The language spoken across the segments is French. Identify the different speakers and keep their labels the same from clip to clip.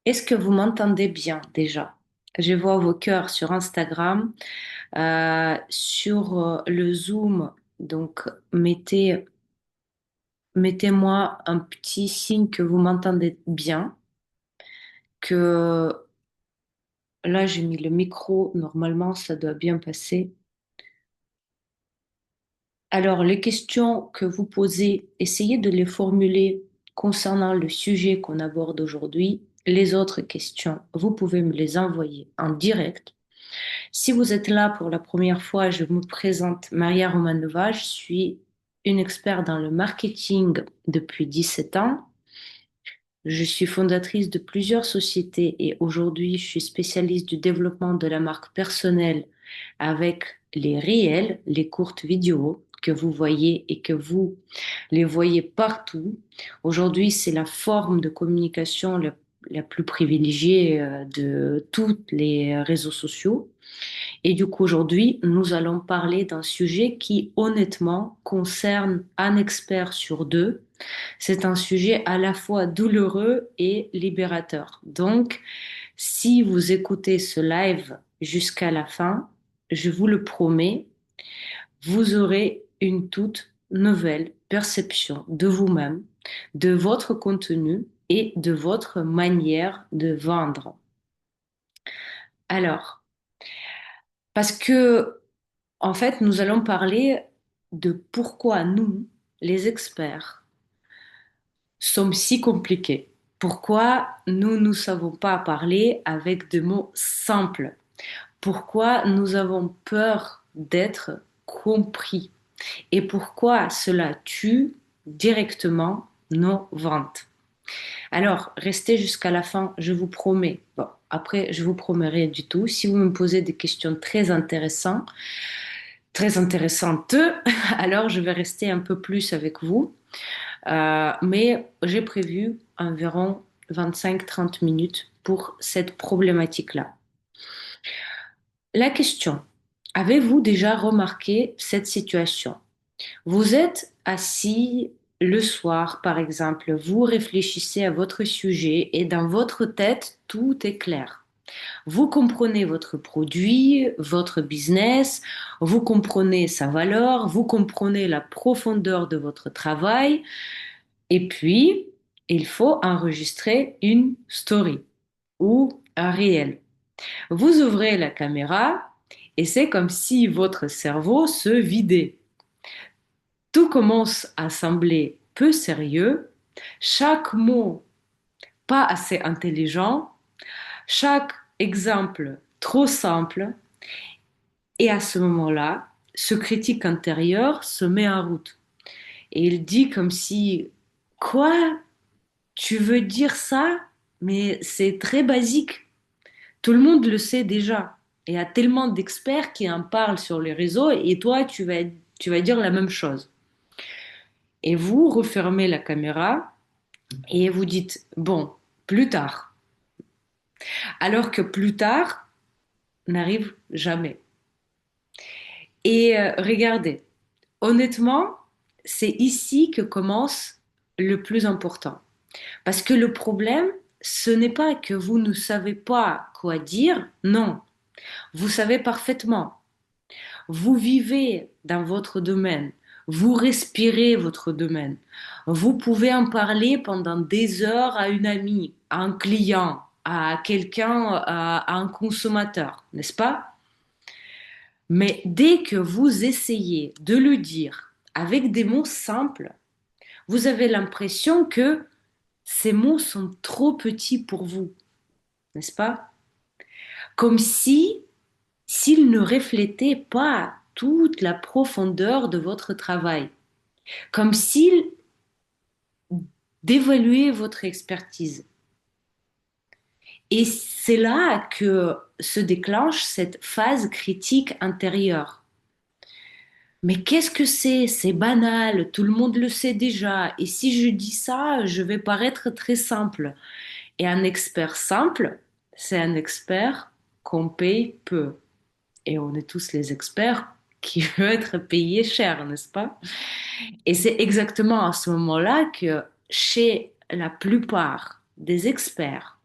Speaker 1: Est-ce que vous m'entendez bien déjà? Je vois vos cœurs sur Instagram, sur le Zoom. Donc, mettez-moi un petit signe que vous m'entendez bien, que là, j'ai mis le micro. Normalement, ça doit bien passer. Alors, les questions que vous posez, essayez de les formuler concernant le sujet qu'on aborde aujourd'hui. Les autres questions, vous pouvez me les envoyer en direct. Si vous êtes là pour la première fois, je me présente Maria Romanova. Je suis une experte dans le marketing depuis 17 ans. Je suis fondatrice de plusieurs sociétés et aujourd'hui, je suis spécialiste du développement de la marque personnelle avec les réels, les courtes vidéos que vous voyez et que vous les voyez partout. Aujourd'hui, c'est la forme de communication la plus privilégiée de tous les réseaux sociaux. Et du coup, aujourd'hui, nous allons parler d'un sujet qui, honnêtement, concerne un expert sur deux. C'est un sujet à la fois douloureux et libérateur. Donc, si vous écoutez ce live jusqu'à la fin, je vous le promets, vous aurez une toute nouvelle perception de vous-même, de votre contenu et de votre manière de vendre. Alors, parce que en fait, nous allons parler de pourquoi nous, les experts, sommes si compliqués. Pourquoi nous ne savons pas parler avec des mots simples. Pourquoi nous avons peur d'être compris. Et pourquoi cela tue directement nos ventes. Alors, restez jusqu'à la fin, je vous promets. Bon, après, je vous promets rien du tout. Si vous me posez des questions très intéressantes, alors je vais rester un peu plus avec vous. Mais j'ai prévu environ 25-30 minutes pour cette problématique-là. La question, avez-vous déjà remarqué cette situation? Vous êtes assis le soir, par exemple, vous réfléchissez à votre sujet et dans votre tête, tout est clair. Vous comprenez votre produit, votre business, vous comprenez sa valeur, vous comprenez la profondeur de votre travail et puis il faut enregistrer une story ou un réel. Vous ouvrez la caméra et c'est comme si votre cerveau se vidait. Tout commence à sembler peu sérieux, chaque mot pas assez intelligent, chaque exemple trop simple, et à ce moment-là, ce critique intérieur se met en route. Et il dit comme si, quoi, tu veux dire ça? Mais c'est très basique. Tout le monde le sait déjà. Il y a tellement d'experts qui en parlent sur les réseaux et toi, tu vas dire la même chose. Et vous refermez la caméra et vous dites, bon, plus tard. Alors que plus tard n'arrive jamais. Et regardez, honnêtement, c'est ici que commence le plus important. Parce que le problème, ce n'est pas que vous ne savez pas quoi dire, non, vous savez parfaitement. Vous vivez dans votre domaine, vous respirez votre domaine. Vous pouvez en parler pendant des heures à une amie, à un client, à quelqu'un, à un consommateur, n'est-ce pas? Mais dès que vous essayez de le dire avec des mots simples, vous avez l'impression que ces mots sont trop petits pour vous, n'est-ce pas? Comme si s'ils ne reflétaient pas toute la profondeur de votre travail, comme s'ils dévaluaient votre expertise. Et c'est là que se déclenche cette phase critique intérieure. Mais qu'est-ce que c'est? C'est banal, tout le monde le sait déjà. Et si je dis ça, je vais paraître très simple. Et un expert simple, c'est un expert qu'on paye peu. Et on est tous les experts qui veulent être payés cher, n'est-ce pas? Et c'est exactement à ce moment-là que chez la plupart des experts,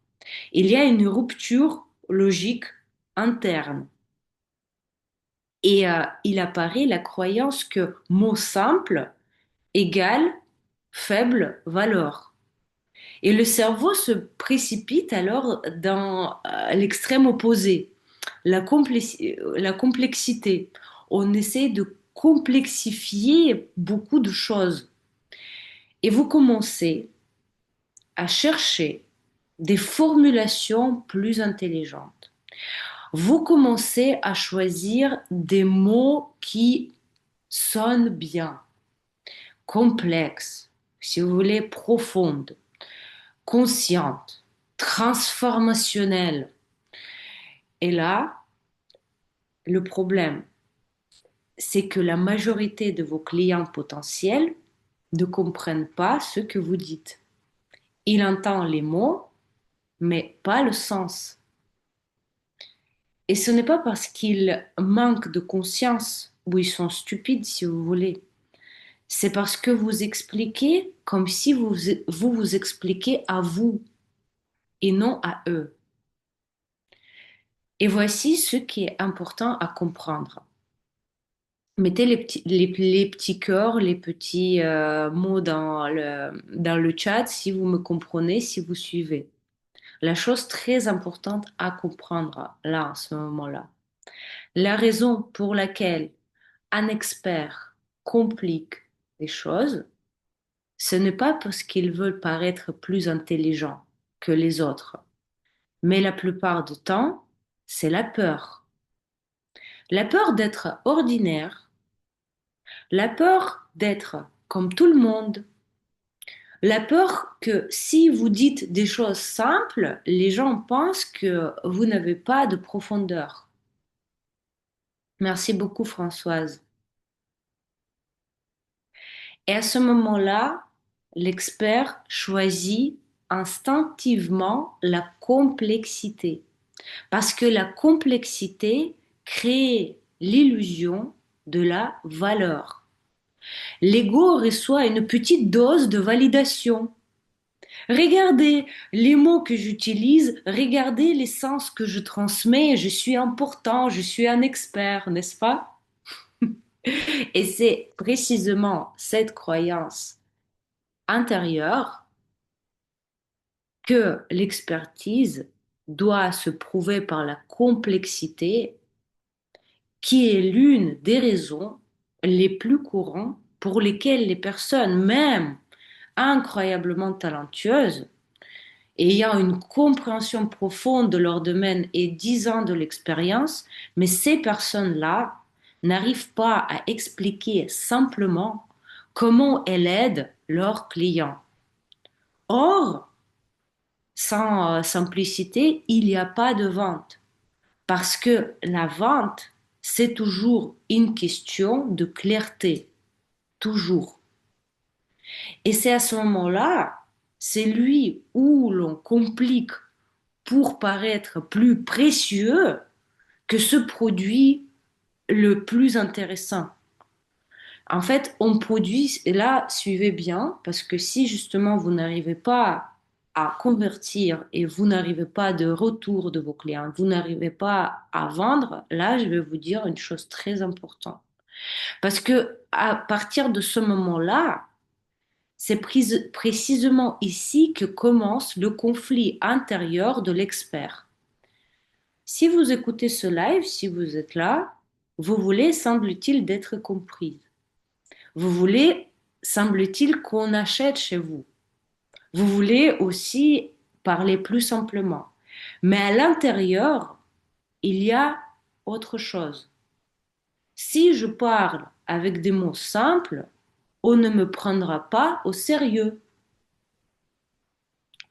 Speaker 1: Il y a une rupture logique interne. Et il apparaît la croyance que mot simple égale faible valeur. Et le cerveau se précipite alors dans l'extrême opposé, la complexité. On essaie de complexifier beaucoup de choses. Et vous commencez à chercher des formulations plus intelligentes. Vous commencez à choisir des mots qui sonnent bien, complexes, si vous voulez, profondes, conscientes, transformationnelles. Et là, le problème, c'est que la majorité de vos clients potentiels ne comprennent pas ce que vous dites. Ils entendent les mots, mais pas le sens. Et ce n'est pas parce qu'ils manquent de conscience ou ils sont stupides, si vous voulez. C'est parce que vous expliquez comme si vous expliquez à vous et non à eux. Et voici ce qui est important à comprendre. Mettez les petits cœurs, les petits mots dans le chat si vous me comprenez, si vous suivez. La chose très importante à comprendre là, en ce moment-là. La raison pour laquelle un expert complique les choses, ce n'est pas parce qu'ils veulent paraître plus intelligents que les autres, mais la plupart du temps, c'est la peur. La peur d'être ordinaire, la peur d'être comme tout le monde, la peur que si vous dites des choses simples, les gens pensent que vous n'avez pas de profondeur. Merci beaucoup, Françoise. Et à ce moment-là, l'expert choisit instinctivement la complexité, parce que la complexité crée l'illusion de la valeur. L'ego reçoit une petite dose de validation. Regardez les mots que j'utilise, regardez les sens que je transmets, je suis important, je suis un expert, n'est-ce pas? Et c'est précisément cette croyance intérieure que l'expertise doit se prouver par la complexité, qui est l'une des raisons les plus courantes pour lesquelles les personnes, même incroyablement talentueuses, ayant une compréhension profonde de leur domaine et 10 ans de l'expérience, mais ces personnes-là n'arrivent pas à expliquer simplement comment elles aident leurs clients. Or, sans simplicité, il n'y a pas de vente. Parce que la vente, c'est toujours une question de clarté. Toujours. Et c'est à ce moment-là, c'est lui où l'on complique pour paraître plus précieux que ce produit le plus intéressant. En fait, on produit, et là, suivez bien, parce que si justement vous n'arrivez pas à convertir et vous n'arrivez pas de retour de vos clients, vous n'arrivez pas à vendre, là, je vais vous dire une chose très importante. Parce que à partir de ce moment-là, c'est précisément ici que commence le conflit intérieur de l'expert. Si vous écoutez ce live, si vous êtes là, vous voulez, semble-t-il, d'être comprise. Vous voulez, semble-t-il, qu'on achète chez vous. Vous voulez aussi parler plus simplement. Mais à l'intérieur, il y a autre chose. Si je parle avec des mots simples, on ne me prendra pas au sérieux.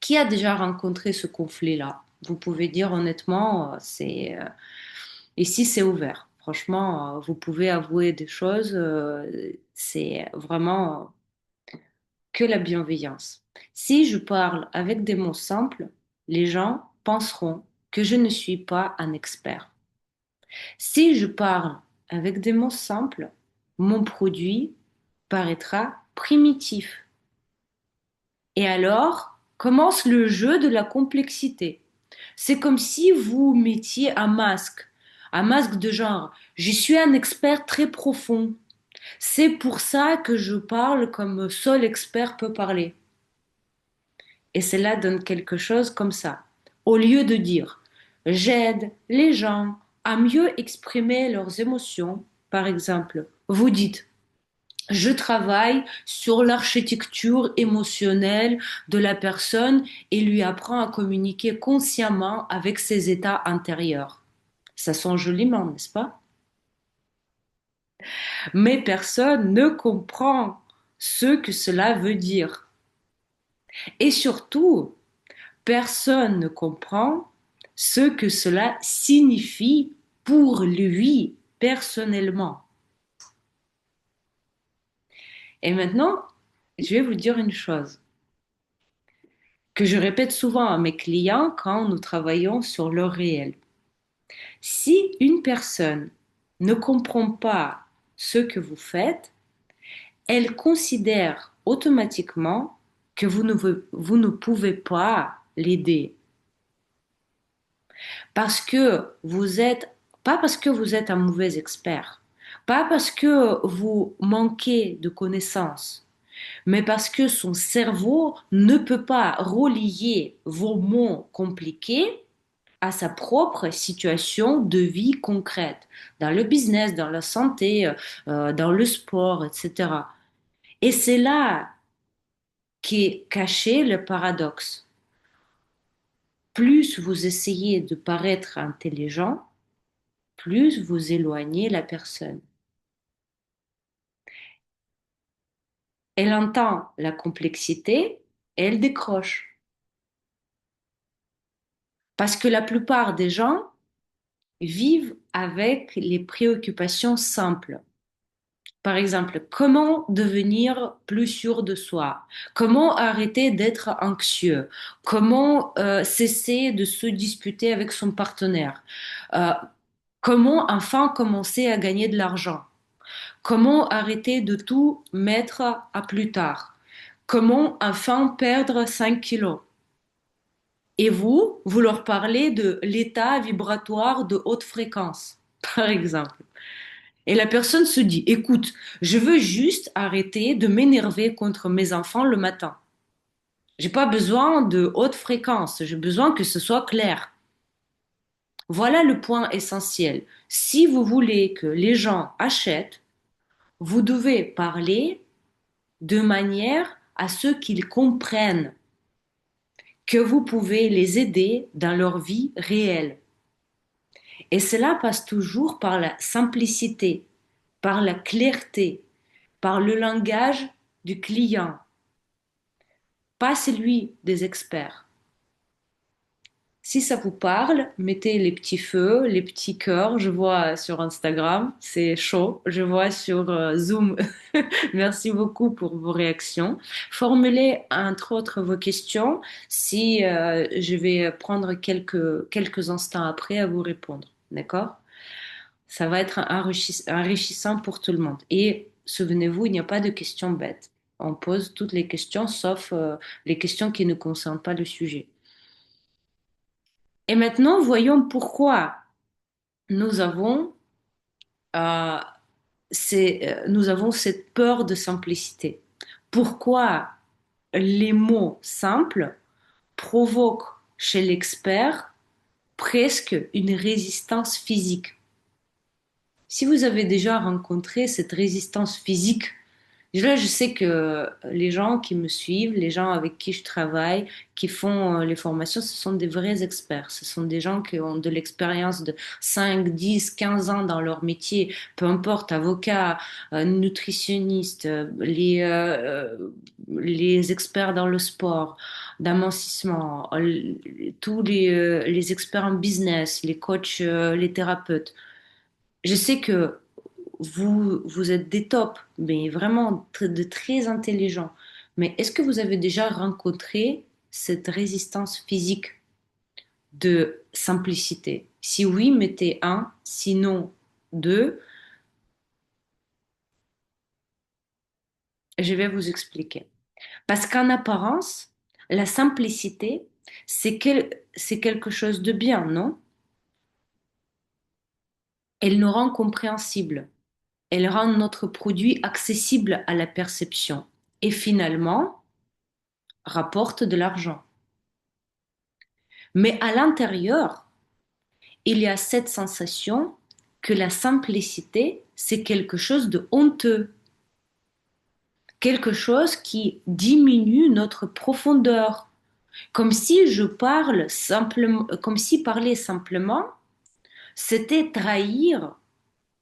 Speaker 1: Qui a déjà rencontré ce conflit-là? Vous pouvez dire honnêtement, ici c'est ouvert. Franchement, vous pouvez avouer des choses, c'est vraiment que la bienveillance. Si je parle avec des mots simples, les gens penseront que je ne suis pas un expert. Si je parle avec des mots simples, mon produit paraîtra primitif. Et alors commence le jeu de la complexité. C'est comme si vous mettiez un masque de genre, je suis un expert très profond. C'est pour ça que je parle comme seul expert peut parler. Et cela donne quelque chose comme ça. Au lieu de dire j'aide les gens à mieux exprimer leurs émotions, par exemple, vous dites je travaille sur l'architecture émotionnelle de la personne et lui apprends à communiquer consciemment avec ses états intérieurs. Ça sent joliment, n'est-ce pas? Mais personne ne comprend ce que cela veut dire. Et surtout, personne ne comprend ce que cela signifie pour lui personnellement. Et maintenant, je vais vous dire une chose que je répète souvent à mes clients quand nous travaillons sur leur réel. Si une personne ne comprend pas ce que vous faites, elle considère automatiquement que vous ne pouvez pas l'aider parce que vous êtes, pas parce que vous êtes un mauvais expert, pas parce que vous manquez de connaissances, mais parce que son cerveau ne peut pas relier vos mots compliqués à sa propre situation de vie concrète, dans le business, dans la santé, dans le sport, etc. Et c'est là qu'est caché le paradoxe. Plus vous essayez de paraître intelligent, plus vous éloignez la personne. Elle entend la complexité, elle décroche. Parce que la plupart des gens vivent avec les préoccupations simples. Par exemple, comment devenir plus sûr de soi? Comment arrêter d'être anxieux? Comment cesser de se disputer avec son partenaire? Euh, comment enfin commencer à gagner de l'argent? Comment arrêter de tout mettre à plus tard? Comment enfin perdre 5 kilos? Et vous leur parlez de l'état vibratoire de haute fréquence, par exemple. Et la personne se dit, écoute, je veux juste arrêter de m'énerver contre mes enfants le matin. J'ai pas besoin de haute fréquence, j'ai besoin que ce soit clair. Voilà le point essentiel. Si vous voulez que les gens achètent, vous devez parler de manière à ce qu'ils comprennent que vous pouvez les aider dans leur vie réelle. Et cela passe toujours par la simplicité, par la clarté, par le langage du client, pas celui des experts. Si ça vous parle, mettez les petits feux, les petits cœurs. Je vois sur Instagram, c'est chaud. Je vois sur Zoom. Merci beaucoup pour vos réactions. Formulez entre autres vos questions. Si je vais prendre quelques instants après à vous répondre. D'accord? Ça va être enrichissant pour tout le monde. Et souvenez-vous, il n'y a pas de questions bêtes. On pose toutes les questions sauf les questions qui ne concernent pas le sujet. Et maintenant, voyons pourquoi nous avons, euh, nous avons cette peur de simplicité. Pourquoi les mots simples provoquent chez l'expert presque une résistance physique. Si vous avez déjà rencontré cette résistance physique, déjà je sais que les gens qui me suivent, les gens avec qui je travaille, qui font les formations, ce sont des vrais experts. Ce sont des gens qui ont de l'expérience de 5, 10, 15 ans dans leur métier, peu importe, avocats, nutritionnistes, les experts dans le sport, d'amincissement, tous les experts en business, les coachs, les thérapeutes. Je sais que vous êtes des tops, mais vraiment de très intelligents. Mais est-ce que vous avez déjà rencontré cette résistance physique de simplicité? Si oui, mettez un, sinon deux. Je vais vous expliquer. Parce qu'en apparence, la simplicité c'est quelque chose de bien, non? Elle nous rend compréhensibles. Elle rend notre produit accessible à la perception. Et finalement, rapporte de l'argent. Mais à l'intérieur, il y a cette sensation que la simplicité, c'est quelque chose de honteux, quelque chose qui diminue notre profondeur, comme si je parle simplement, comme si parler simplement, c'était trahir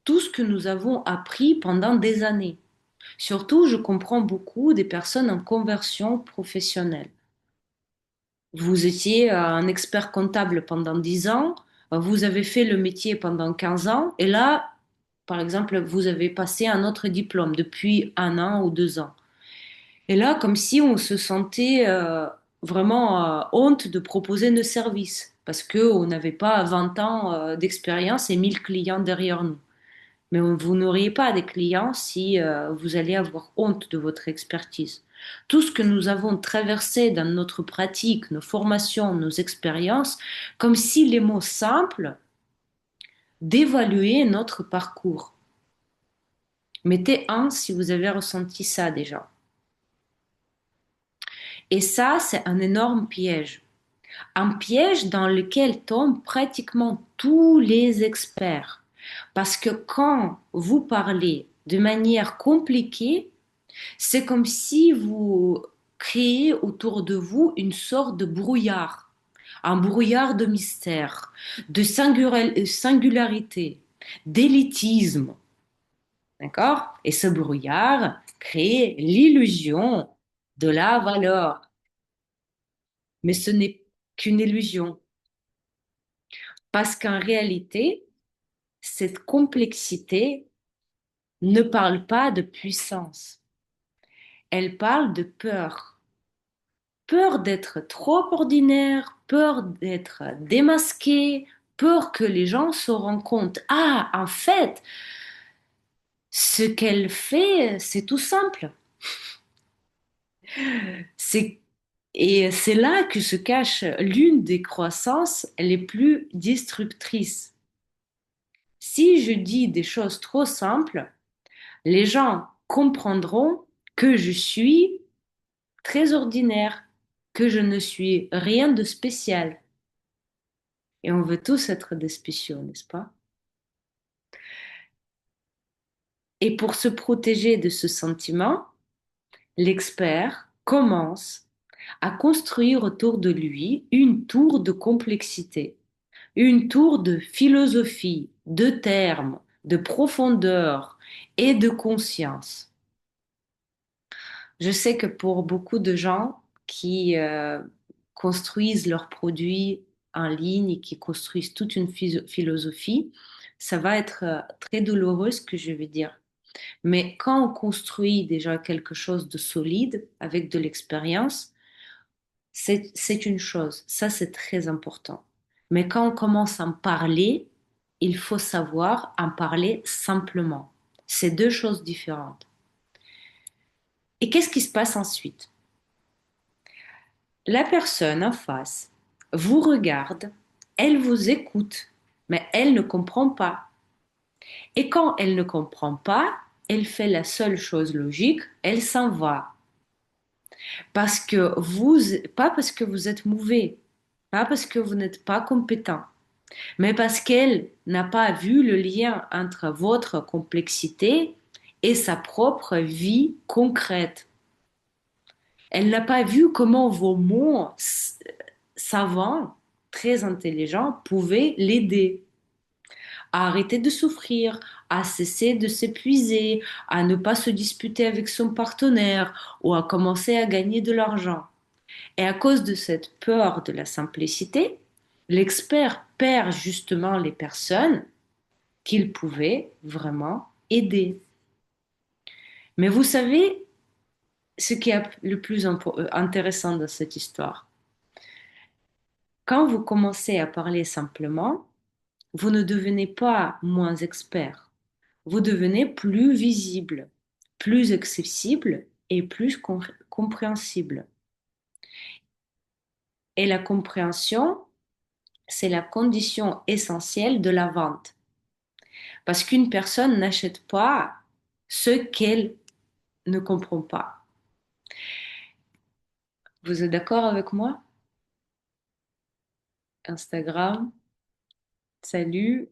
Speaker 1: tout ce que nous avons appris pendant des années. Surtout, je comprends beaucoup des personnes en conversion professionnelle. Vous étiez un expert comptable pendant 10 ans, vous avez fait le métier pendant 15 ans, et là, par exemple, vous avez passé un autre diplôme depuis 1 an ou 2 ans. Et là, comme si on se sentait vraiment honte de proposer nos services, parce qu'on n'avait pas 20 ans d'expérience et 1000 clients derrière nous. Mais vous n'auriez pas des clients si vous allez avoir honte de votre expertise. Tout ce que nous avons traversé dans notre pratique, nos formations, nos expériences, comme si les mots simples d'évaluer notre parcours. Mettez un si vous avez ressenti ça déjà. Et ça, c'est un énorme piège. Un piège dans lequel tombent pratiquement tous les experts. Parce que quand vous parlez de manière compliquée, c'est comme si vous créez autour de vous une sorte de brouillard, un brouillard de mystère, de singularité, d'élitisme. D'accord? Et ce brouillard crée l'illusion de la valeur. Mais ce n'est qu'une illusion. Parce qu'en réalité, cette complexité ne parle pas de puissance. Elle parle de peur. Peur d'être trop ordinaire, peur d'être démasqué, peur que les gens se rendent compte. Ah, en fait, ce qu'elle fait, c'est tout simple. C'est, et c'est là que se cache l'une des croissances les plus destructrices. Si je dis des choses trop simples, les gens comprendront que je suis très ordinaire, que je ne suis rien de spécial. Et on veut tous être des spéciaux, n'est-ce pas? Et pour se protéger de ce sentiment, l'expert commence à construire autour de lui une tour de complexité, une tour de philosophie, de termes, de profondeur et de conscience. Je sais que pour beaucoup de gens qui construisent leurs produits en ligne et qui construisent toute une philosophie, ça va être très douloureux ce que je vais dire. Mais quand on construit déjà quelque chose de solide avec de l'expérience, c'est une chose. Ça, c'est très important. Mais quand on commence à en parler, il faut savoir en parler simplement. C'est deux choses différentes. Et qu'est-ce qui se passe ensuite? La personne en face vous regarde, elle vous écoute, mais elle ne comprend pas. Et quand elle ne comprend pas, elle fait la seule chose logique, elle s'en va. Pas parce que vous êtes mauvais, pas parce que vous n'êtes pas compétent, mais parce qu'elle n'a pas vu le lien entre votre complexité et sa propre vie concrète. Elle n'a pas vu comment vos mots savants, très intelligents, pouvaient l'aider à arrêter de souffrir, à cesser de s'épuiser, à ne pas se disputer avec son partenaire ou à commencer à gagner de l'argent. Et à cause de cette peur de la simplicité, l'expert perd justement les personnes qu'il pouvait vraiment aider. Mais vous savez ce qui est le plus intéressant dans cette histoire? Quand vous commencez à parler simplement, vous ne devenez pas moins expert. Vous devenez plus visible, plus accessible et plus compréhensible. Et la compréhension, c'est la condition essentielle de la vente. Parce qu'une personne n'achète pas ce qu'elle ne comprend pas. Vous êtes d'accord avec moi? Instagram, salut.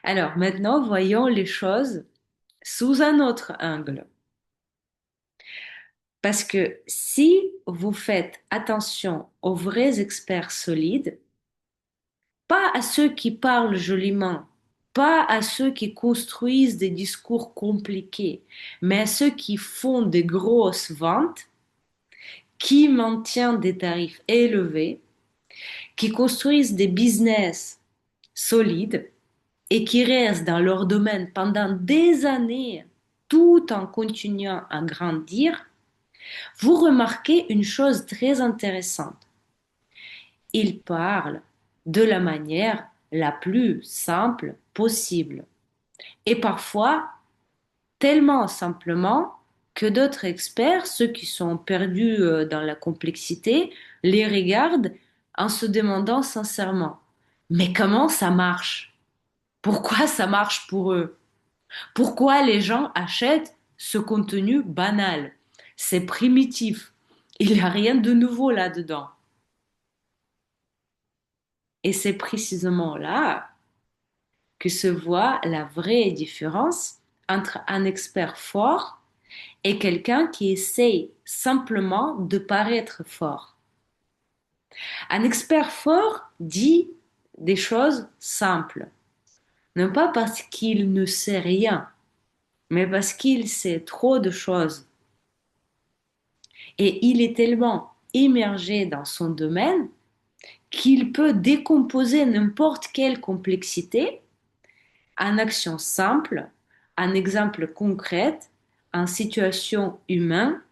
Speaker 1: Alors maintenant, voyons les choses sous un autre angle. Parce que si vous faites attention aux vrais experts solides, pas à ceux qui parlent joliment, pas à ceux qui construisent des discours compliqués, mais à ceux qui font des grosses ventes, qui maintiennent des tarifs élevés, qui construisent des business solides et qui restent dans leur domaine pendant des années tout en continuant à grandir, vous remarquez une chose très intéressante. Ils parlent de la manière la plus simple possible. Et parfois, tellement simplement que d'autres experts, ceux qui sont perdus dans la complexité, les regardent en se demandant sincèrement, mais comment ça marche? Pourquoi ça marche pour eux? Pourquoi les gens achètent ce contenu banal? C'est primitif. Il n'y a rien de nouveau là-dedans. Et c'est précisément là que se voit la vraie différence entre un expert fort et quelqu'un qui essaye simplement de paraître fort. Un expert fort dit des choses simples, non pas parce qu'il ne sait rien, mais parce qu'il sait trop de choses. Et il est tellement immergé dans son domaine qu'il peut décomposer n'importe quelle complexité en action simple, en exemple concrète, en situation humaine,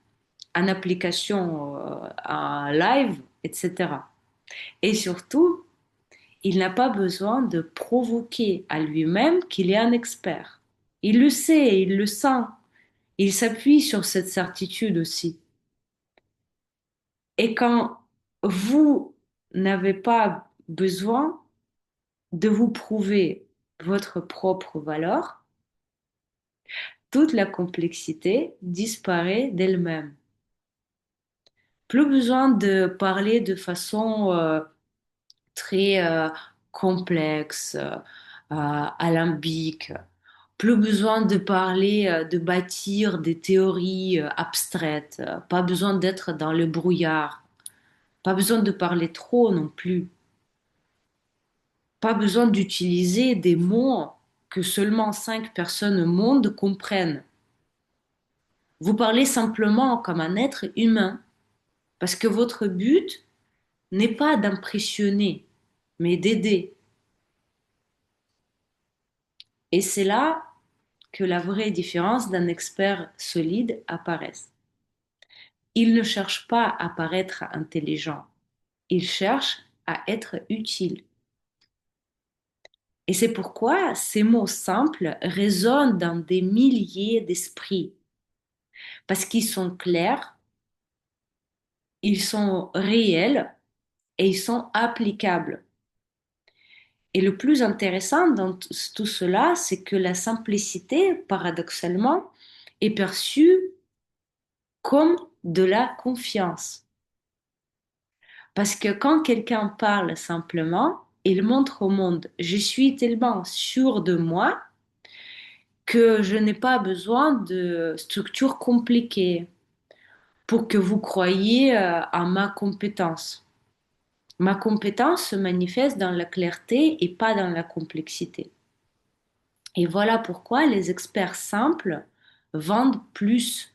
Speaker 1: en application en live, etc. Et surtout, il n'a pas besoin de provoquer à lui-même qu'il est un expert. Il le sait, il le sent. Il s'appuie sur cette certitude aussi. Et quand vous n'avez pas besoin de vous prouver votre propre valeur, toute la complexité disparaît d'elle-même. Plus besoin de parler de façon très complexe, alambique. Plus besoin de parler, de bâtir des théories abstraites. Pas besoin d'être dans le brouillard. Pas besoin de parler trop non plus. Pas besoin d'utiliser des mots que seulement 5 personnes au monde comprennent. Vous parlez simplement comme un être humain, parce que votre but n'est pas d'impressionner, mais d'aider. Et c'est là que la vraie différence d'un expert solide apparaît. Il ne cherche pas à paraître intelligent, il cherche à être utile. Et c'est pourquoi ces mots simples résonnent dans des milliers d'esprits, parce qu'ils sont clairs, ils sont réels et ils sont applicables. Et le plus intéressant dans tout cela, c'est que la simplicité, paradoxalement, est perçue comme de la confiance. Parce que quand quelqu'un parle simplement, il montre au monde, je suis tellement sûr de moi que je n'ai pas besoin de structures compliquées pour que vous croyiez à ma compétence. Ma compétence se manifeste dans la clarté et pas dans la complexité. Et voilà pourquoi les experts simples vendent plus.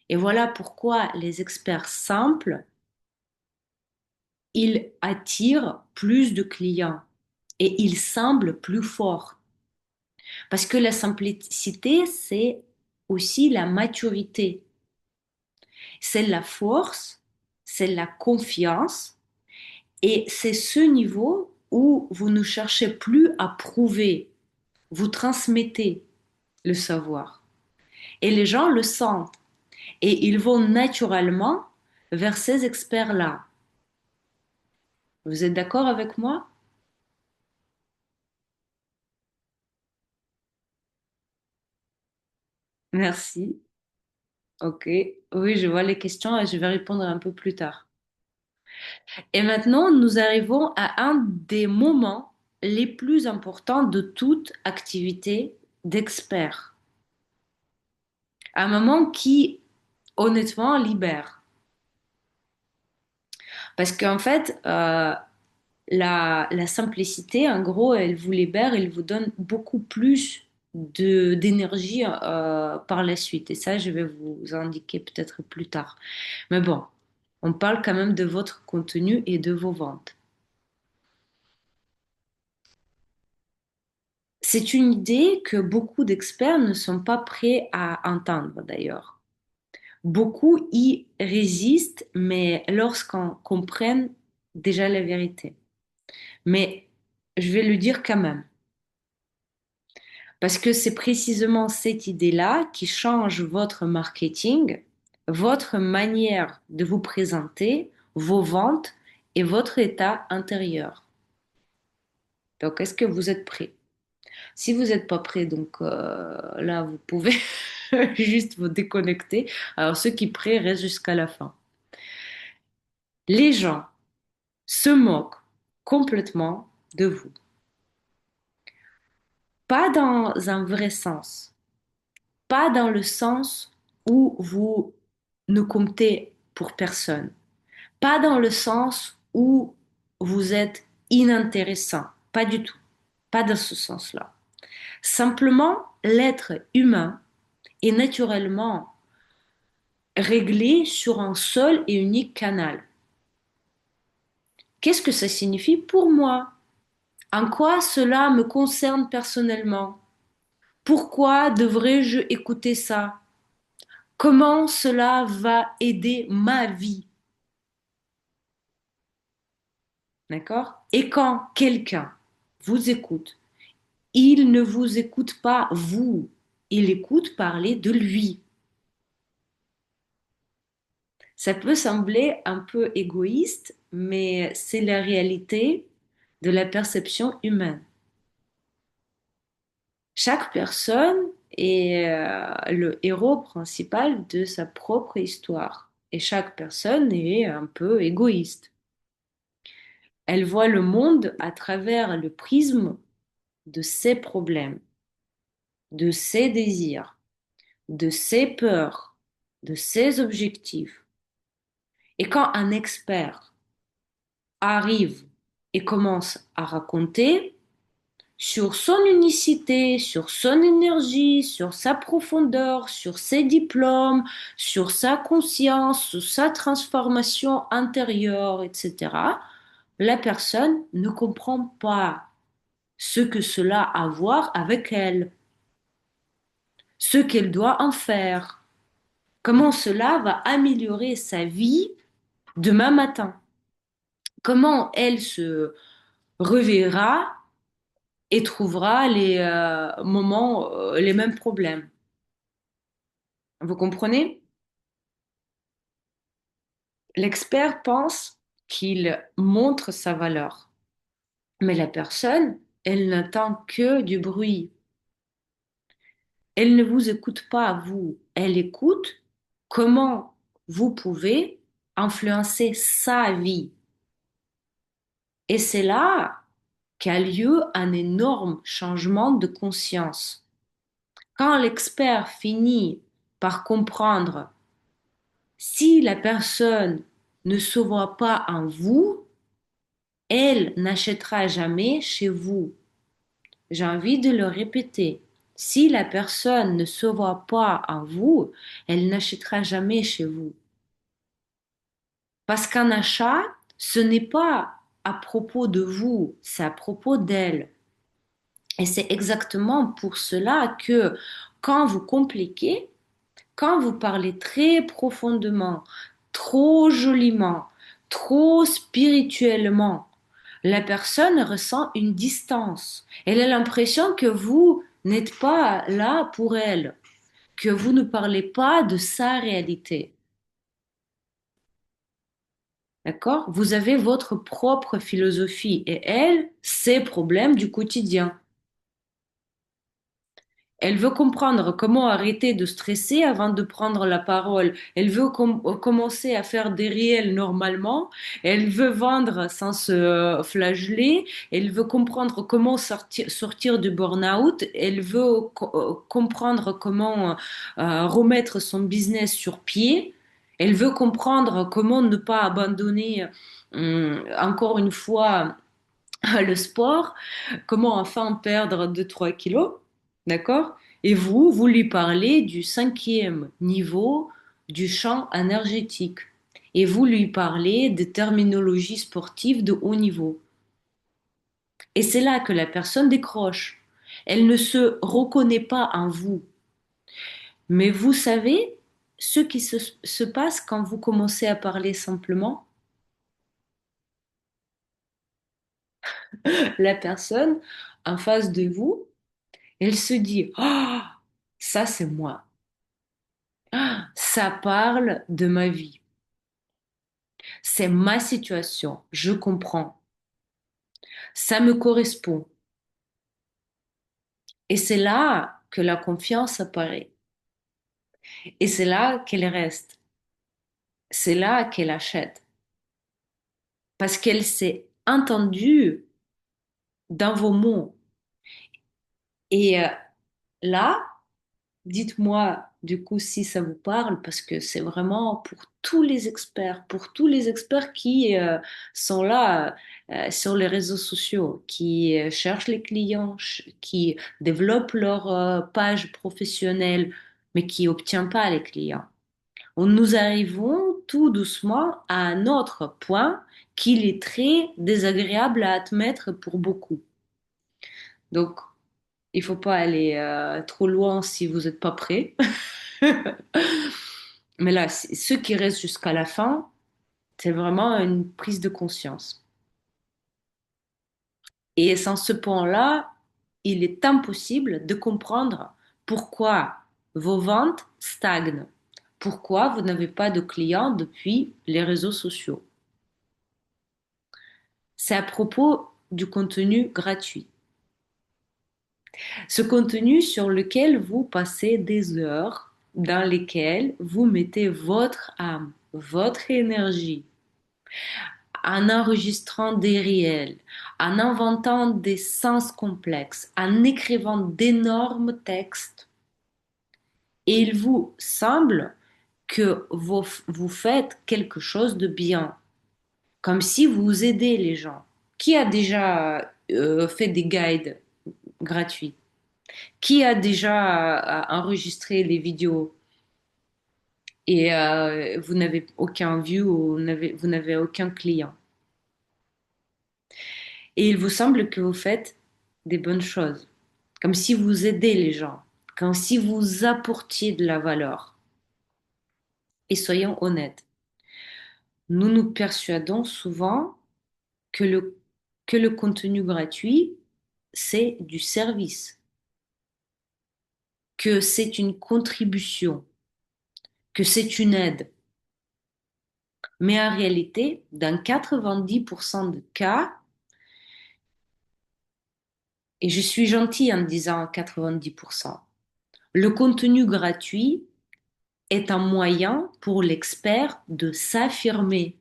Speaker 1: Et voilà pourquoi les experts simples, ils attirent plus de clients et ils semblent plus forts. Parce que la simplicité, c'est aussi la maturité. C'est la force, c'est la confiance et c'est ce niveau où vous ne cherchez plus à prouver, vous transmettez le savoir. Et les gens le sentent. Et ils vont naturellement vers ces experts-là. Vous êtes d'accord avec moi? Merci. Ok. Oui, je vois les questions et je vais répondre un peu plus tard. Et maintenant, nous arrivons à un des moments les plus importants de toute activité d'expert. Un moment qui, honnêtement, libère. Parce qu'en fait, la simplicité, en gros, elle vous libère, elle vous donne beaucoup plus d'énergie par la suite. Et ça, je vais vous indiquer peut-être plus tard. Mais bon, on parle quand même de votre contenu et de vos ventes. C'est une idée que beaucoup d'experts ne sont pas prêts à entendre d'ailleurs. Beaucoup y résistent, mais lorsqu'on comprenne déjà la vérité. Mais je vais le dire quand même, parce que c'est précisément cette idée-là qui change votre marketing, votre manière de vous présenter, vos ventes et votre état intérieur. Donc, est-ce que vous êtes prêt? Si vous n'êtes pas prêt, donc là, vous pouvez juste vous déconnecter. Alors, ceux qui prêts restent jusqu'à la fin. Les gens se moquent complètement de vous. Pas dans un vrai sens, pas dans le sens où vous ne comptez pour personne, pas dans le sens où vous êtes inintéressant, pas du tout, pas dans ce sens-là. Simplement, l'être humain est naturellement réglé sur un seul et unique canal. Qu'est-ce que ça signifie pour moi? En quoi cela me concerne personnellement? Pourquoi devrais-je écouter ça? Comment cela va aider ma vie? D'accord? Et quand quelqu'un vous écoute, il ne vous écoute pas vous, il écoute parler de lui. Ça peut sembler un peu égoïste, mais c'est la réalité de la perception humaine. Chaque personne est le héros principal de sa propre histoire et chaque personne est un peu égoïste. Elle voit le monde à travers le prisme de ses problèmes, de ses désirs, de ses peurs, de ses objectifs. Et quand un expert arrive et commence à raconter sur son unicité, sur son énergie, sur sa profondeur, sur ses diplômes, sur sa conscience, sur sa transformation intérieure, etc., la personne ne comprend pas ce que cela a à voir avec elle, ce qu'elle doit en faire, comment cela va améliorer sa vie demain matin, comment elle se reverra et trouvera les moments, les mêmes problèmes. Vous comprenez? L'expert pense qu'il montre sa valeur, mais la personne, elle n'entend que du bruit. Elle ne vous écoute pas, vous. Elle écoute comment vous pouvez influencer sa vie. Et c'est là qu'a lieu un énorme changement de conscience. Quand l'expert finit par comprendre si la personne ne se voit pas en vous, elle n'achètera jamais chez vous. J'ai envie de le répéter. Si la personne ne se voit pas en vous, elle n'achètera jamais chez vous. Parce qu'un achat, ce n'est pas à propos de vous, c'est à propos d'elle. Et c'est exactement pour cela que quand vous compliquez, quand vous parlez très profondément, trop joliment, trop spirituellement, la personne ressent une distance. Elle a l'impression que vous n'êtes pas là pour elle. que vous ne parlez pas de sa réalité. D'accord? Vous avez votre propre philosophie et elle, ses problèmes du quotidien. Elle veut comprendre comment arrêter de stresser avant de prendre la parole. Elle veut commencer à faire des réels normalement. Elle veut vendre sans se flageller. Elle veut comprendre comment sortir du burn-out. Elle veut comprendre comment remettre son business sur pied. Elle veut comprendre comment ne pas abandonner, encore une fois, le sport, comment enfin perdre 2 3 kilos, d'accord? Et vous lui parlez du cinquième niveau du champ énergétique. Et vous lui parlez de terminologie sportive de haut niveau. Et c'est là que la personne décroche. Elle ne se reconnaît pas en vous. Mais vous savez ce qui se passe quand vous commencez à parler simplement? La personne en face de vous, elle se dit, ah, ça c'est moi. Ah, ça parle de ma vie. C'est ma situation. Je comprends. Ça me correspond. Et c'est là que la confiance apparaît. Et c'est là qu'elle reste. C'est là qu'elle achète. Parce qu'elle s'est entendue dans vos mots. Et là, dites-moi du coup si ça vous parle, parce que c'est vraiment pour tous les experts qui sont là sur les réseaux sociaux, qui cherchent les clients, qui développent leur page professionnelle, mais qui n'obtiennent pas les clients. Nous arrivons tout doucement à un autre point qu'il est très désagréable à admettre pour beaucoup. Donc, il faut pas aller trop loin si vous n'êtes pas prêt. Mais là, ceux qui restent jusqu'à la fin, c'est vraiment une prise de conscience. Et sans ce point-là, il est impossible de comprendre pourquoi vos ventes stagnent, pourquoi vous n'avez pas de clients depuis les réseaux sociaux. C'est à propos du contenu gratuit. Ce contenu sur lequel vous passez des heures, dans lesquelles vous mettez votre âme, votre énergie, en enregistrant des réels, en inventant des sens complexes, en écrivant d'énormes textes, et il vous semble que vous faites quelque chose de bien, comme si vous aidez les gens. Qui a déjà fait des guides gratuits? Qui a déjà enregistré les vidéos et vous n'avez aucun view ou vous n'avez aucun client? Et il vous semble que vous faites des bonnes choses, comme si vous aidez les gens, comme si vous apportiez de la valeur. Et soyons honnêtes, nous nous persuadons souvent que que le contenu gratuit, c'est du service, que c'est une contribution, que c'est une aide. Mais en réalité, dans 90% de cas, et je suis gentille en disant 90%, le contenu gratuit est un moyen pour l'expert de s'affirmer.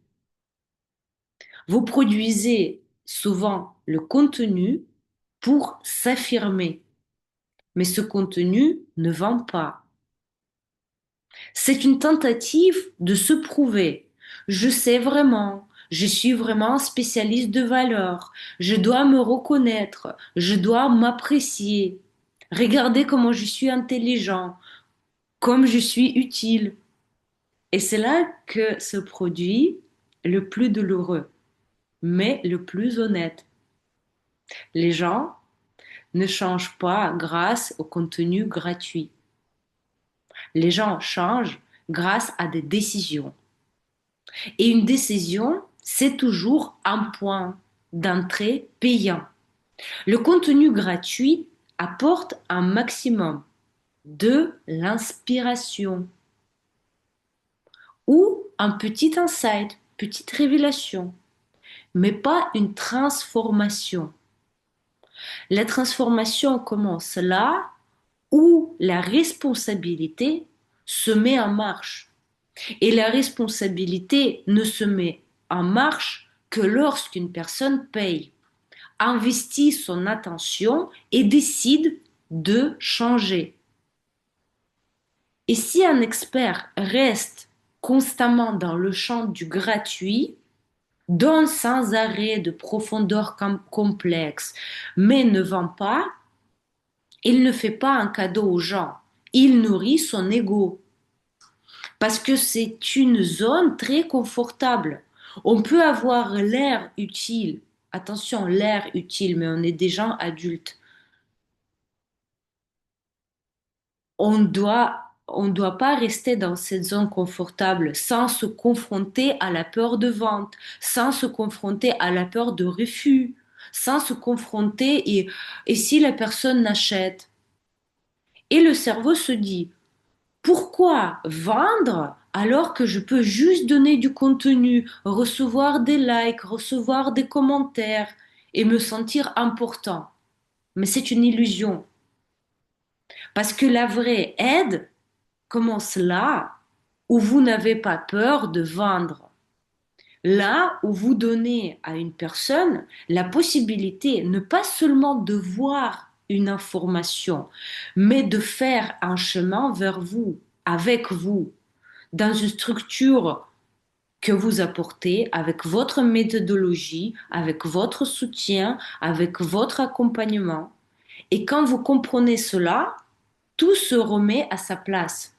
Speaker 1: Vous produisez souvent le contenu pour s'affirmer, mais ce contenu ne vend pas. C'est une tentative de se prouver. Je sais vraiment, je suis vraiment spécialiste de valeur, je dois me reconnaître, je dois m'apprécier. Regardez comment je suis intelligent, comme je suis utile. Et c'est là que se produit le plus douloureux, mais le plus honnête. Les gens ne changent pas grâce au contenu gratuit. Les gens changent grâce à des décisions. Et une décision, c'est toujours un point d'entrée payant. Le contenu gratuit apporte un maximum, de l'inspiration ou un petit insight, petite révélation, mais pas une transformation. La transformation commence là où la responsabilité se met en marche. Et la responsabilité ne se met en marche que lorsqu'une personne paye, investit son attention et décide de changer. Et si un expert reste constamment dans le champ du gratuit, donne sans arrêt de profondeur complexe, mais ne vend pas, il ne fait pas un cadeau aux gens. Il nourrit son ego. Parce que c'est une zone très confortable. On peut avoir l'air utile. Attention, l'air utile, mais on est des gens adultes. On doit pas rester dans cette zone confortable sans se confronter à la peur de vente, sans se confronter à la peur de refus, sans se confronter et si la personne n'achète. Et le cerveau se dit, pourquoi vendre alors que je peux juste donner du contenu, recevoir des likes, recevoir des commentaires et me sentir important? Mais c'est une illusion. Parce que la vraie aide commence là où vous n'avez pas peur de vendre. Là où vous donnez à une personne la possibilité ne pas seulement de voir une information, mais de faire un chemin vers vous, avec vous, dans une structure que vous apportez avec votre méthodologie, avec votre soutien, avec votre accompagnement. Et quand vous comprenez cela, tout se remet à sa place.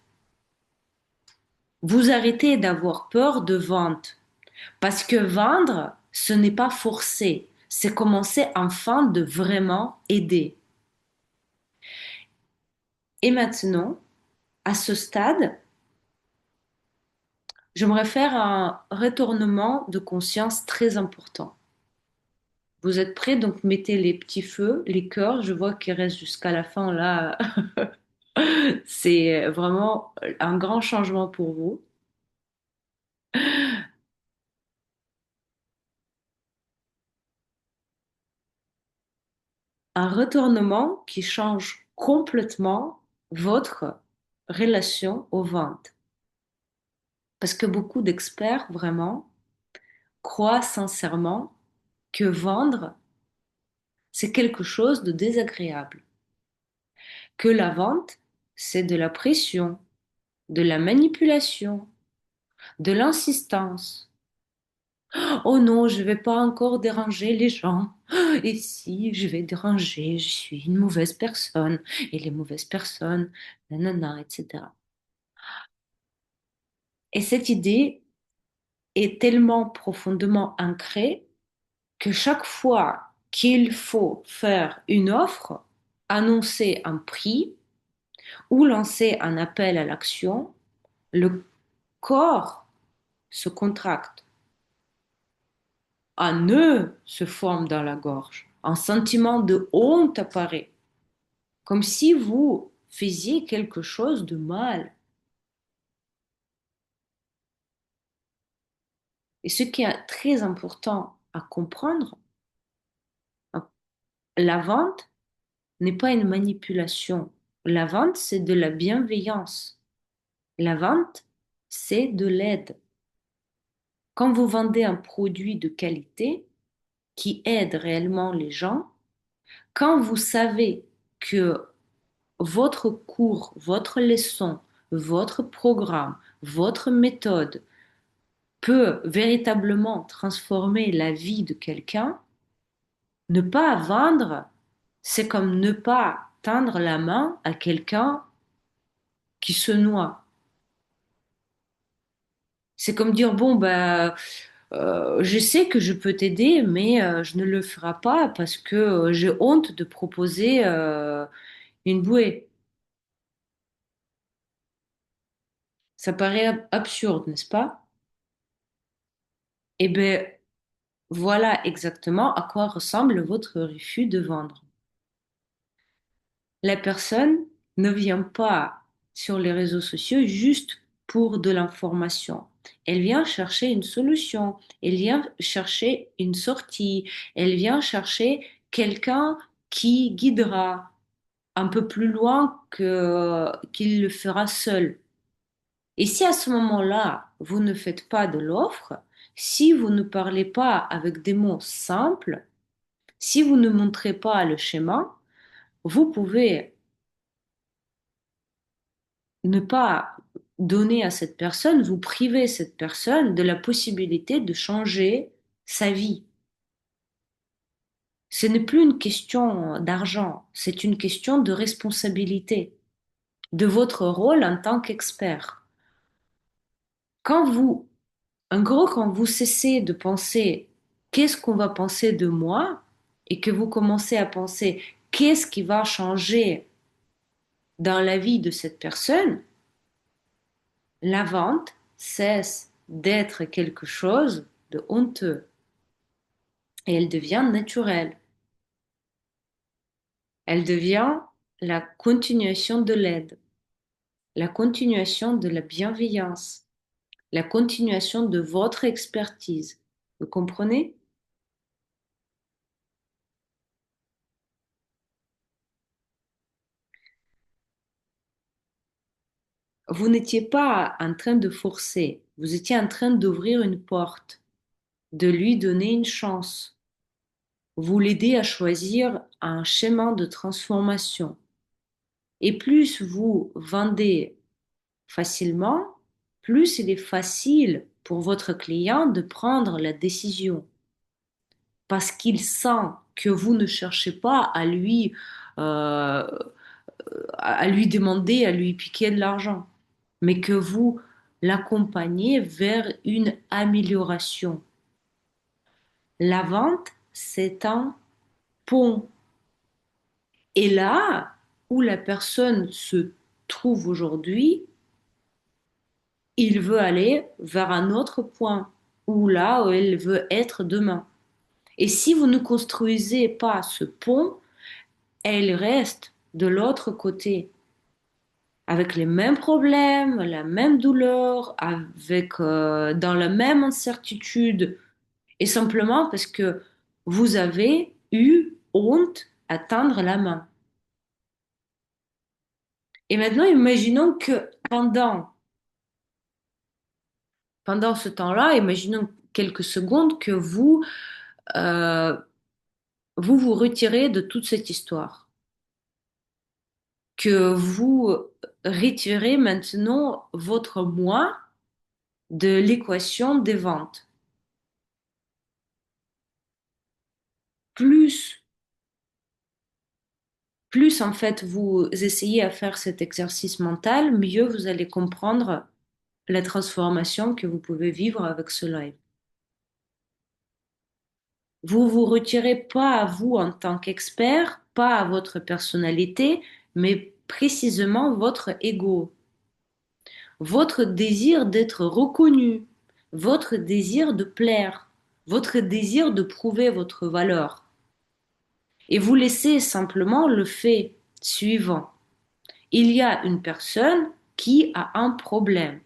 Speaker 1: Vous arrêtez d'avoir peur de vente parce que vendre, ce n'est pas forcer, c'est commencer enfin de vraiment aider. Et maintenant, à ce stade, j'aimerais faire un retournement de conscience très important. Vous êtes prêts? Donc mettez les petits feux, les cœurs. Je vois qu'ils restent jusqu'à la fin là. C'est vraiment un grand changement pour vous. Un retournement qui change complètement votre relation aux ventes. Parce que beaucoup d'experts vraiment croient sincèrement que vendre, c'est quelque chose de désagréable. Que la vente, c'est de la pression, de la manipulation, de l'insistance. Oh non, je vais pas encore déranger les gens. Et si je vais déranger, je suis une mauvaise personne. Et les mauvaises personnes, nanana, etc. Et cette idée est tellement profondément ancrée que chaque fois qu'il faut faire une offre, annoncer un prix ou lancer un appel à l'action, le corps se contracte. Un nœud se forme dans la gorge. Un sentiment de honte apparaît, comme si vous faisiez quelque chose de mal. Et ce qui est très important à comprendre, la vente n'est pas une manipulation. La vente, c'est de la bienveillance. La vente, c'est de l'aide. Quand vous vendez un produit de qualité qui aide réellement les gens, quand vous savez que votre cours, votre leçon, votre programme, votre méthode peut véritablement transformer la vie de quelqu'un, ne pas vendre, c'est comme ne pas tendre la main à quelqu'un qui se noie. C'est comme dire, bon, bah, je sais que je peux t'aider, mais je ne le ferai pas parce que j'ai honte de proposer une bouée. Ça paraît absurde, n'est-ce pas? Eh bien, voilà exactement à quoi ressemble votre refus de vendre. La personne ne vient pas sur les réseaux sociaux juste pour de l'information. Elle vient chercher une solution, elle vient chercher une sortie, elle vient chercher quelqu'un qui guidera un peu plus loin que qu'il le fera seul. Et si à ce moment-là, vous ne faites pas de l'offre, si vous ne parlez pas avec des mots simples, si vous ne montrez pas le schéma, vous pouvez ne pas donner à cette personne, vous priver cette personne de la possibilité de changer sa vie. Ce n'est plus une question d'argent, c'est une question de responsabilité, de votre rôle en tant qu'expert. Quand vous, en gros, quand vous cessez de penser qu'est-ce qu'on va penser de moi et que vous commencez à penser qu'est-ce qui va changer dans la vie de cette personne, la vente cesse d'être quelque chose de honteux et elle devient naturelle. Elle devient la continuation de l'aide, la continuation de la bienveillance, la continuation de votre expertise. Vous comprenez? Vous n'étiez pas en train de forcer, vous étiez en train d'ouvrir une porte, de lui donner une chance. Vous l'aidez à choisir un chemin de transformation. Et plus vous vendez facilement, plus il est facile pour votre client de prendre la décision parce qu'il sent que vous ne cherchez pas euh, à lui demander, à lui piquer de l'argent, mais que vous l'accompagnez vers une amélioration. La vente, c'est un pont. Et là où la personne se trouve aujourd'hui, il veut aller vers un autre point, ou là où elle veut être demain. Et si vous ne construisez pas ce pont, elle reste de l'autre côté, avec les mêmes problèmes, la même douleur, avec dans la même incertitude, et simplement parce que vous avez eu honte à tendre la main. Et maintenant, imaginons que pendant ce temps-là, imaginons quelques secondes que euh, vous vous retirez de toute cette histoire, que vous retirez maintenant votre moi de l'équation des ventes. Plus, plus en fait vous essayez à faire cet exercice mental, mieux vous allez comprendre la transformation que vous pouvez vivre avec ce live. Vous vous retirez pas à vous en tant qu'expert, pas à votre personnalité, mais précisément votre ego, votre désir d'être reconnu, votre désir de plaire, votre désir de prouver votre valeur. Et vous laissez simplement le fait suivant. Il y a une personne qui a un problème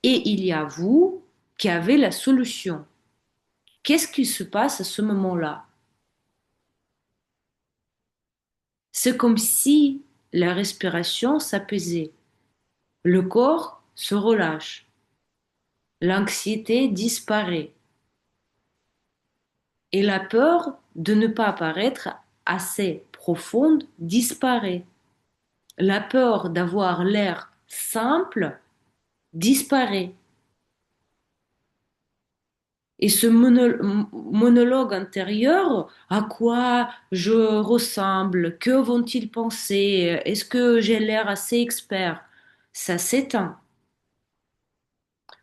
Speaker 1: et il y a vous qui avez la solution. Qu'est-ce qui se passe à ce moment-là? C'est comme si la respiration s'apaisait, le corps se relâche, l'anxiété disparaît et la peur de ne pas paraître assez profonde disparaît. La peur d'avoir l'air simple disparaît. Et ce monologue intérieur, à quoi je ressemble, que vont-ils penser, est-ce que j'ai l'air assez expert, ça s'éteint.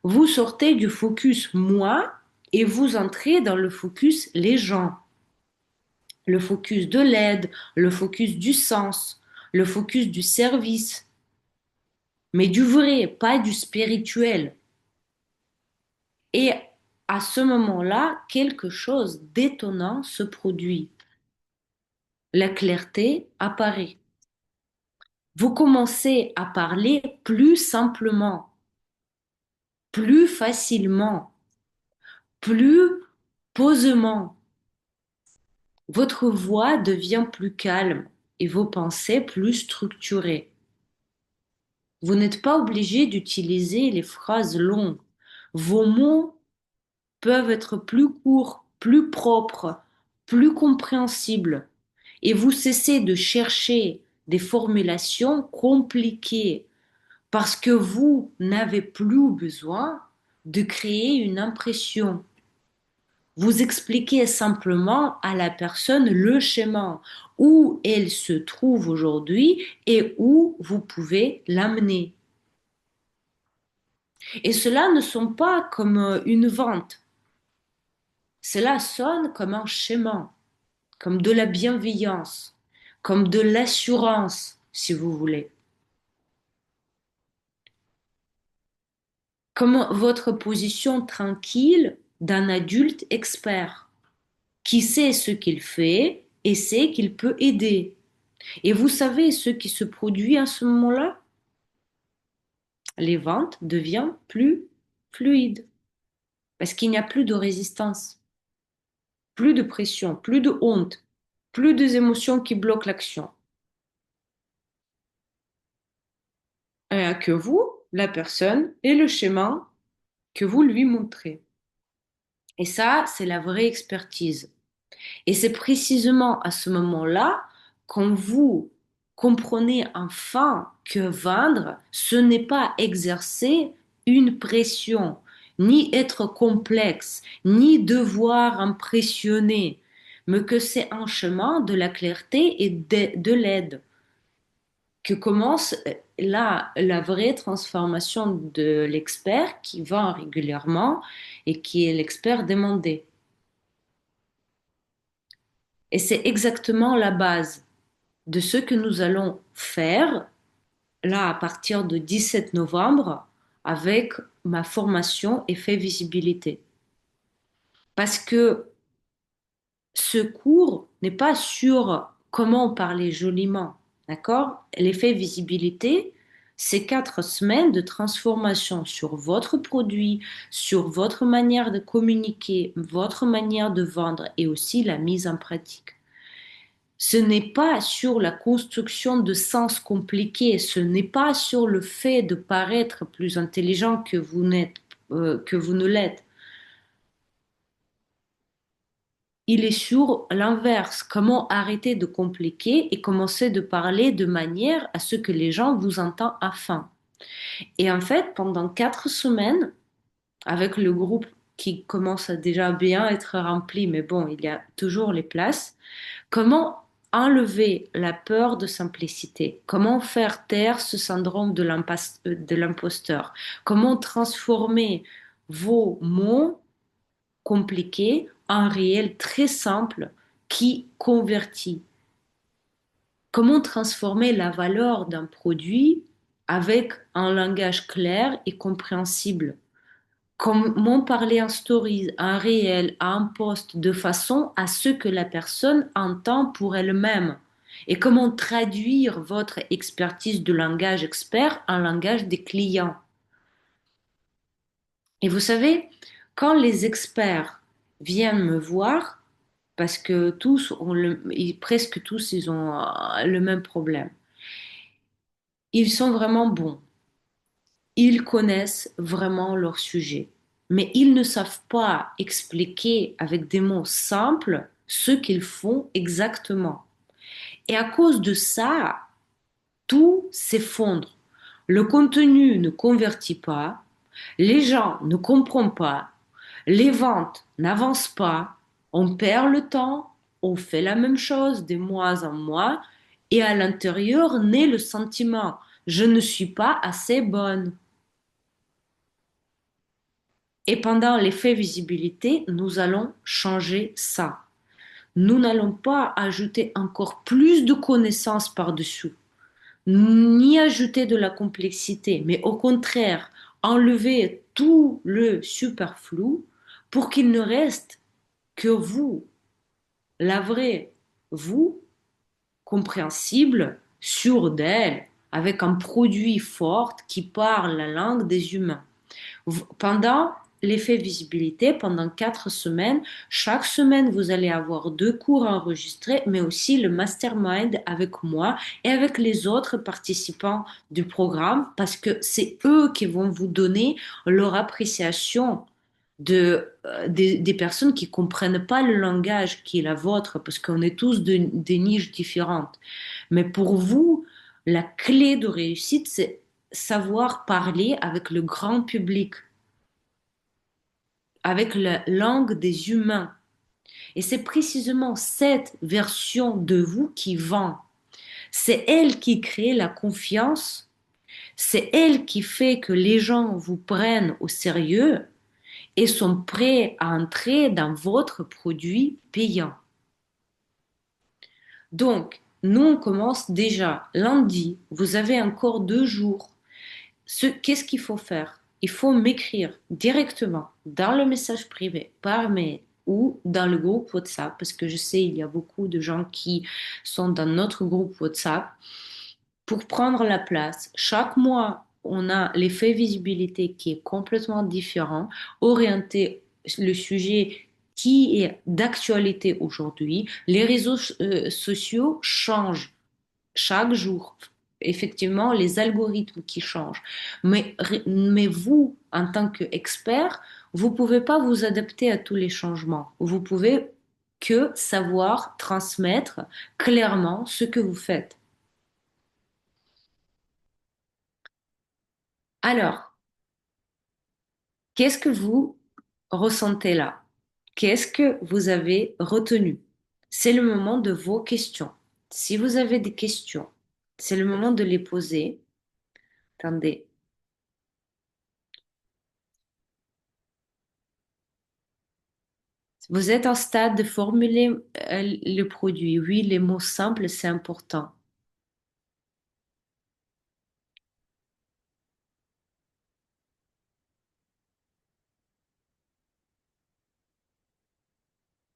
Speaker 1: Vous sortez du focus moi et vous entrez dans le focus les gens, le focus de l'aide, le focus du sens, le focus du service, mais du vrai, pas du spirituel. Et à ce moment-là, quelque chose d'étonnant se produit. La clarté apparaît. Vous commencez à parler plus simplement, plus facilement, plus posément. Votre voix devient plus calme et vos pensées plus structurées. Vous n'êtes pas obligé d'utiliser les phrases longues. Vos mots peuvent être plus courts, plus propres, plus compréhensibles. Et vous cessez de chercher des formulations compliquées parce que vous n'avez plus besoin de créer une impression. Vous expliquez simplement à la personne le schéma, où elle se trouve aujourd'hui et où vous pouvez l'amener. Et cela ne sont pas comme une vente. Cela sonne comme un schéma, comme de la bienveillance, comme de l'assurance, si vous voulez. Comme votre position tranquille d'un adulte expert qui sait ce qu'il fait et sait qu'il peut aider. Et vous savez ce qui se produit à ce moment-là? Les ventes deviennent plus fluides parce qu'il n'y a plus de résistance, plus de pression, plus de honte, plus des émotions qui bloquent l'action. Il n'y a que vous, la personne et le schéma que vous lui montrez. Et ça, c'est la vraie expertise. Et c'est précisément à ce moment-là quand vous comprenez enfin que vendre, ce n'est pas exercer une pression, ni être complexe, ni devoir impressionner, mais que c'est un chemin de la clarté et de l'aide que commence là la vraie transformation de l'expert qui vend régulièrement et qui est l'expert demandé. Et c'est exactement la base de ce que nous allons faire là à partir du 17 novembre avec ma formation Effet Visibilité. Parce que ce cours n'est pas sur comment parler joliment, d'accord? L'effet visibilité, c'est 4 semaines de transformation sur votre produit, sur votre manière de communiquer, votre manière de vendre et aussi la mise en pratique. Ce n'est pas sur la construction de sens compliqués, ce n'est pas sur le fait de paraître plus intelligent que vous n'êtes, que vous ne l'êtes. Il est sur l'inverse, comment arrêter de compliquer et commencer de parler de manière à ce que les gens vous entendent enfin. Et en fait, pendant 4 semaines, avec le groupe qui commence à déjà bien être rempli, mais bon, il y a toujours les places, comment enlever la peur de simplicité? Comment faire taire ce syndrome de l'imposteur? Comment transformer vos mots compliqué, un réel très simple qui convertit. Comment transformer la valeur d'un produit avec un langage clair et compréhensible? Comment parler en stories, en réel, en post, de façon à ce que la personne entend pour elle-même? Et comment traduire votre expertise de langage expert en langage des clients? Et vous savez, quand les experts viennent me voir, parce que presque tous, ils ont le même problème. Ils sont vraiment bons. Ils connaissent vraiment leur sujet. Mais ils ne savent pas expliquer avec des mots simples ce qu'ils font exactement. Et à cause de ça, tout s'effondre. Le contenu ne convertit pas, les gens ne comprennent pas, les ventes n'avancent pas, on perd le temps, on fait la même chose de mois en mois, et à l'intérieur naît le sentiment, je ne suis pas assez bonne. Et pendant l'effet visibilité, nous allons changer ça. Nous n'allons pas ajouter encore plus de connaissances par-dessus, ni ajouter de la complexité, mais au contraire, enlever tout le superflu pour qu'il ne reste que vous, la vraie vous, compréhensible, sûre d'elle, avec un produit fort qui parle la langue des humains. Pendant l'effet visibilité, pendant 4 semaines, chaque semaine, vous allez avoir 2 cours enregistrés, mais aussi le mastermind avec moi et avec les autres participants du programme, parce que c'est eux qui vont vous donner leur appréciation des personnes qui comprennent pas le langage qui est la vôtre, parce qu'on est tous des niches différentes. Mais pour vous, la clé de réussite, c'est savoir parler avec le grand public, avec la langue des humains. Et c'est précisément cette version de vous qui vend. C'est elle qui crée la confiance. C'est elle qui fait que les gens vous prennent au sérieux et sont prêts à entrer dans votre produit payant. Donc, nous, on commence déjà lundi. Vous avez encore 2 jours. Qu'est-ce qu'il faut faire? Il faut m'écrire directement dans le message privé, par mail ou dans le groupe WhatsApp, parce que je sais il y a beaucoup de gens qui sont dans notre groupe WhatsApp pour prendre la place. Chaque mois, on a l'effet visibilité qui est complètement différent, orienté le sujet qui est d'actualité aujourd'hui. Les réseaux sociaux changent chaque jour. Effectivement, les algorithmes qui changent. Mais vous, en tant qu'expert, vous ne pouvez pas vous adapter à tous les changements. Vous pouvez que savoir transmettre clairement ce que vous faites. Alors, qu'est-ce que vous ressentez là? Qu'est-ce que vous avez retenu? C'est le moment de vos questions. Si vous avez des questions, c'est le moment de les poser. Attendez. Vous êtes en stade de formuler le produit. Oui, les mots simples, c'est important.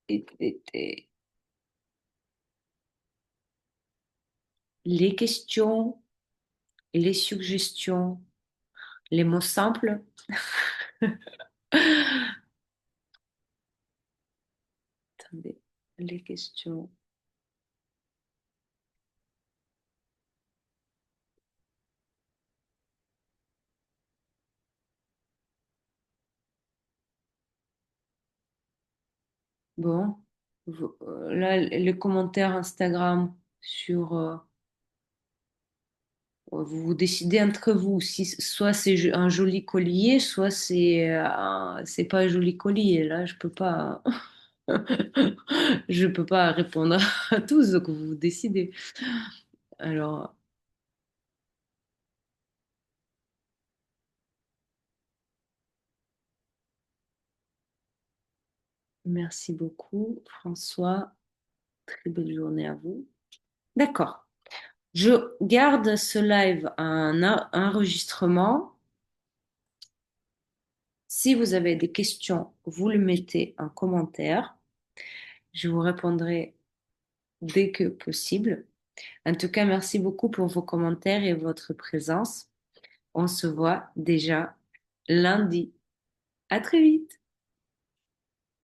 Speaker 1: Et les questions, les suggestions, les mots simples. Attendez, les questions. Bon, là, les commentaires Instagram sur, vous vous décidez entre vous. Si soit c'est un joli collier, soit c'est pas un joli collier. Là, je peux pas, je peux pas répondre à tous, donc vous vous décidez. Alors, merci beaucoup, François. Très belle journée à vous. D'accord. Je garde ce live en enregistrement. Si vous avez des questions, vous le mettez en commentaire. Je vous répondrai dès que possible. En tout cas, merci beaucoup pour vos commentaires et votre présence. On se voit déjà lundi. À très vite.